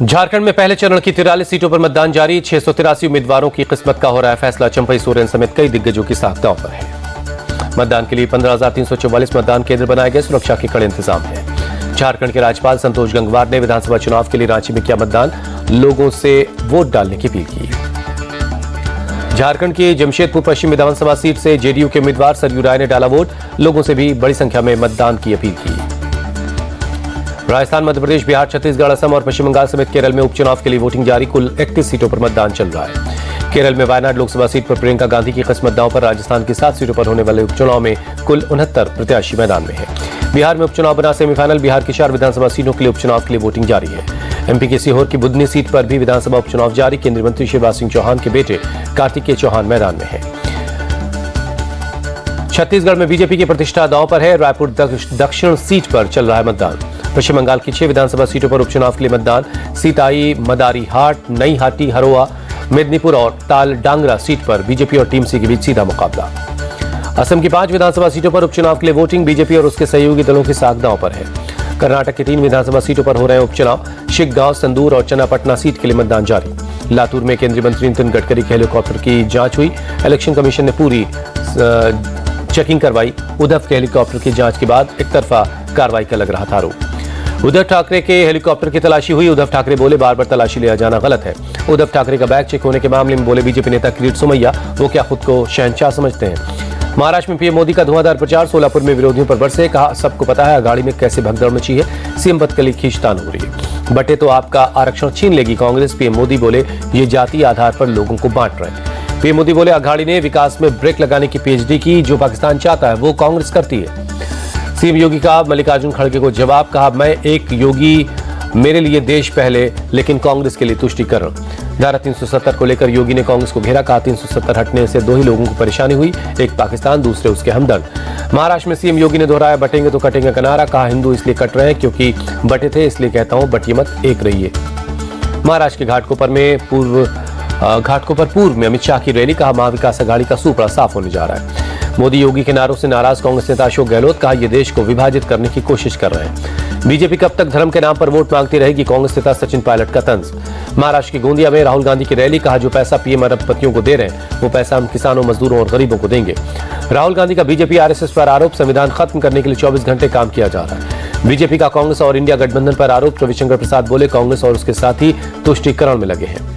झारखंड में पहले चरण की 43 सीटों पर मतदान जारी। 683 उम्मीदवारों की किस्मत का हो रहा है फैसला। चंपई सोरेन समेत कई दिग्गजों की साख दांव पर है। मतदान के लिए 15,344 मतदान केंद्र बनाए गए। सुरक्षा के कड़े इंतजाम है। झारखंड के राज्यपाल संतोष गंगवार ने विधानसभा चुनाव के लिए रांची में किया मतदान। लोगों से वोट डालने की अपील की। झारखंड की जमशेदपुर पश्चिम विधानसभा सीट से जेडीयू के उम्मीदवार सरयू राय ने डाला वोट। लोगों से भी बड़ी संख्या में मतदान की अपील की। राजस्थान, मध्य प्रदेश, बिहार, छत्तीसगढ़, असम और पश्चिम बंगाल समेत केरल में उपचुनाव के लिए वोटिंग जारी। कुल 31 सीटों पर मतदान चल रहा है। केरल में वायनाड लोकसभा सीट पर प्रियंका गांधी की किस्मत दांव पर। राजस्थान की 7 सीटों पर होने वाले उपचुनाव में कुल 69 प्रत्याशी मैदान में है। बिहार में उपचुनाव बना सेमीफाइनल। बिहार की 4 विधानसभा सीटों के लिए उपचुनाव के लिए वोटिंग जारी है। एमपी के सीहोर की बुधनी सीट पर भी विधानसभा उपचुनाव जारी। केंद्रीय मंत्री शिवराज सिंह चौहान के बेटे कार्तिकेय चौहान मैदान में है। छत्तीसगढ़ में बीजेपी की प्रतिष्ठा दांव पर है। रायपुर दक्षिण सीट पर चल रहा है मतदान। पश्चिम बंगाल की 6 विधानसभा सीटों पर उपचुनाव के लिए मतदान। सीताई, मदारीहाट, नईहाटी, हरोआ, मेदिनीपुर और तालडांगरा सीट पर बीजेपी और टीएमसी के बीच सीधा मुकाबला। असम की 5 विधानसभा सीटों पर उपचुनाव के लिए वोटिंग। बीजेपी और उसके सहयोगी दलों की साख दांव पर है। कर्नाटक की 3 विधानसभा सीटों पर हो रहे हैं उपचुनाव। शिग्गांव, संदूर और चन्नापटना सीट के लिए मतदान जारी। लातूर में केंद्रीय मंत्री नितिन गडकरी के हेलीकॉप्टर की जांच हुई। इलेक्शन कमीशन ने पूरी चेकिंग करवाई। उद्धव के हेलीकॉप्टर की जांच के बाद एक तरफा कार्रवाई का लग रहा था आरोप। उद्धव ठाकरे के हेलीकॉप्टर की तलाशी हुई। उद्धव ठाकरे बोले बार बार तलाशी लिया जाना गलत है। उद्धव ठाकरे का बैग चेक होने के मामले में बोले बीजेपी नेता किरीट सोमैया, वो क्या खुद को शहंशाह समझते हैं। महाराष्ट्र में पीएम मोदी का धुआंधार प्रचार। सोलापुर में विरोधियों पर बरसे। कहा सबको पता है अघाड़ी में कैसे भगदड़ मची है। सीएम पद के लिए खींचतान हो रही है। बटे तो आपका आरक्षण छीन लेगी कांग्रेस। पीएम मोदी बोले ये जातीय आधार पर लोगों को बांट रहे हैं। पीएम मोदी बोले अघाड़ी ने विकास में ब्रेक लगाने की पीएचडी की। जो पाकिस्तान चाहता है वो कांग्रेस करती है। सीएम योगी का मल्लिकार्जुन खड़गे को जवाब। कहा मैं एक योगी, मेरे लिए देश पहले, लेकिन कांग्रेस के लिए तुष्टीकरण। धारा 370 को लेकर योगी ने कांग्रेस को घेरा। कहा 370 हटने से 2 ही लोगों को परेशानी हुई, एक पाकिस्तान, दूसरे उसके हमदर्द। महाराष्ट्र में सीएम योगी ने दोहराया बटेंगे तो कटेंगे का नारा। कहा हिंदू इसलिए कट रहे हैं क्योंकि बटे थे, इसलिए कहता हूं बटिए मत, एक रहिए। महाराष्ट्र के घाटकोपर पूर्व में अमित शाह की रैली। कहा महाविकास अघाड़ी का सूपड़ा साफ होने जा रहा है। मोदी योगी के नारों से नाराज कांग्रेस नेता अशोक गहलोत। कहा ये देश को विभाजित करने की कोशिश कर रहे हैं। बीजेपी कब तक धर्म के नाम पर वोट मांगती रहेगी, कांग्रेस नेता सचिन पायलट का तंज। महाराष्ट्र की गोंदिया में राहुल गांधी की रैली। कहा जो पैसा पीएम अरबपतियों को दे रहे हैं वो पैसा हम किसानों, मजदूरों और गरीबों को देंगे। राहुल गांधी का बीजेपी आरएसएस पर आरोप। संविधान खत्म करने के लिए 24 घंटे काम किया जा रहा है। बीजेपी का कांग्रेस और इंडिया गठबंधन पर आरोप। रविशंकर प्रसाद बोले कांग्रेस और उसके साथी तुष्टीकरण में लगे हैं।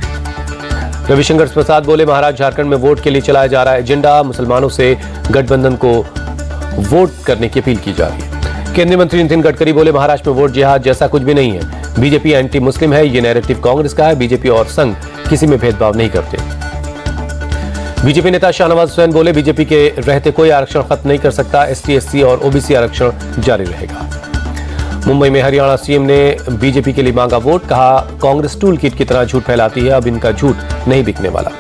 रविशंकर प्रसाद बोले महाराष्ट्र, झारखंड में वोट के लिए चलाया जा रहा है एजेंडा। मुसलमानों से गठबंधन को वोट करने की अपील की जा रही है। केंद्रीय मंत्री नितिन गडकरी बोले महाराष्ट्र में वोट जिहाद जैसा कुछ भी नहीं है। बीजेपी एंटी मुस्लिम है, ये नैरेटिव कांग्रेस का है। बीजेपी और संघ किसी में भेदभाव नहीं करते। बीजेपी नेता शाहनवाज हुसैन बोले बीजेपी के रहते कोई आरक्षण खत्म नहीं कर सकता। एसटी, एससी और ओबीसी आरक्षण जारी रहेगा। मुंबई में हरियाणा सीएम ने बीजेपी के लिए मांगा वोट। कहा कांग्रेस टूल किट की तरह झूठ फैलाती है, अब इनका झूठ नहीं बिकने वाला।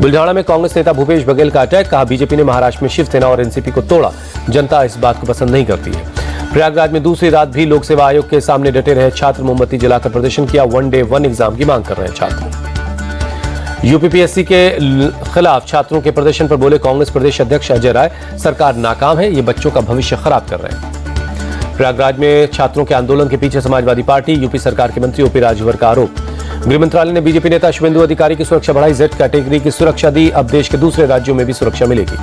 बुल्ढाना में कांग्रेस नेता भूपेश बघेल का अटैक। कहा बीजेपी ने महाराष्ट्र में शिवसेना और एनसीपी को तोड़ा, जनता इस बात को पसंद नहीं करती है। प्रयागराज में दूसरी रात भी लोक सेवा आयोग के सामने डटे रहे छात्र। मोमबत्ती जलाकर प्रदर्शन किया। 1 डे 1 एग्जाम की मांग कर रहे हैं छात्र। यूपीपीएससी के खिलाफ छात्रों के प्रदर्शन पर बोले कांग्रेस प्रदेश अध्यक्ष अजय राय, सरकार नाकाम है, ये बच्चों का भविष्य खराब कर रहे हैं। प्रयागराज में छात्रों के आंदोलन के पीछे समाजवादी पार्टी। यूपी सरकार के मंत्री ओपी राजभर का आरोप। गृह मंत्रालय ने बीजेपी नेता शुभेंदु अधिकारी की सुरक्षा बढ़ाई। जेड कैटेगरी की सुरक्षा दी। अब देश के दूसरे राज्यों में भी सुरक्षा मिलेगी।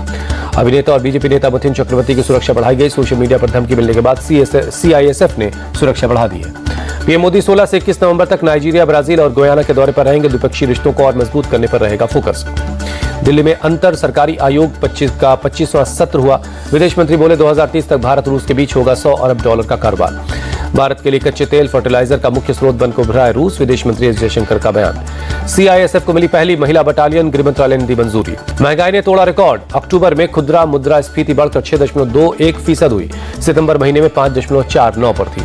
अभिनेता और बीजेपी नेता मिथुन चक्रवर्ती की सुरक्षा बढ़ाई गई। सोशल मीडिया पर धमकी मिलने के बाद सीआईएसएफ ने सुरक्षा बढ़ा दी है। पीएम मोदी 16 से 21 नवंबर तक नाइजीरिया, ब्राजील और गोयाना के दौरे पर रहेंगे। द्विपक्षीय रिश्तों को और मजबूत करने पर रहेगा फोकस। दिल्ली में अंतर सरकारी आयोग 25वां सत्र हुआ। विदेश मंत्री बोले 2030 तक भारत रूस के बीच होगा $100 अरब का कारोबार। भारत के लिए कच्चे तेल, फर्टिलाइजर का मुख्य स्रोत बनकर उभरा है रूस। विदेश मंत्री एस जयशंकर का बयान। सीआईएसएफ को मिली पहली महिला बटालियन। गृह मंत्रालय ने दी मंजूरी। महंगाई ने तोड़ा रिकॉर्ड। अक्टूबर में खुदरा मुद्रास्फीति बढ़कर 6.21% हुई। सितंबर महीने में 5.49 पर थी।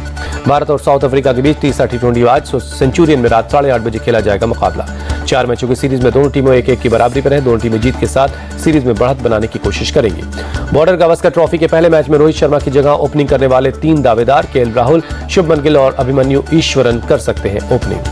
भारत और साउथ अफ्रीका के बीच तीसरा टी20 आज सेंचुरियन में रात 8:30 बजे खेला जाएगा मुकाबला। 4 मैचों की सीरीज में दोनों टीमों 1-1 की बराबरी पर हैं। दोनों टीमें जीत के साथ सीरीज में बढ़त बनाने की कोशिश करेंगी। बॉर्डर गावस्कर ट्रॉफी के पहले मैच में रोहित शर्मा की जगह ओपनिंग करने वाले 3 दावेदार केएल राहुल, शुभमन गिल और अभिमन्यु ईश्वरन कर सकते हैं ओपनिंग।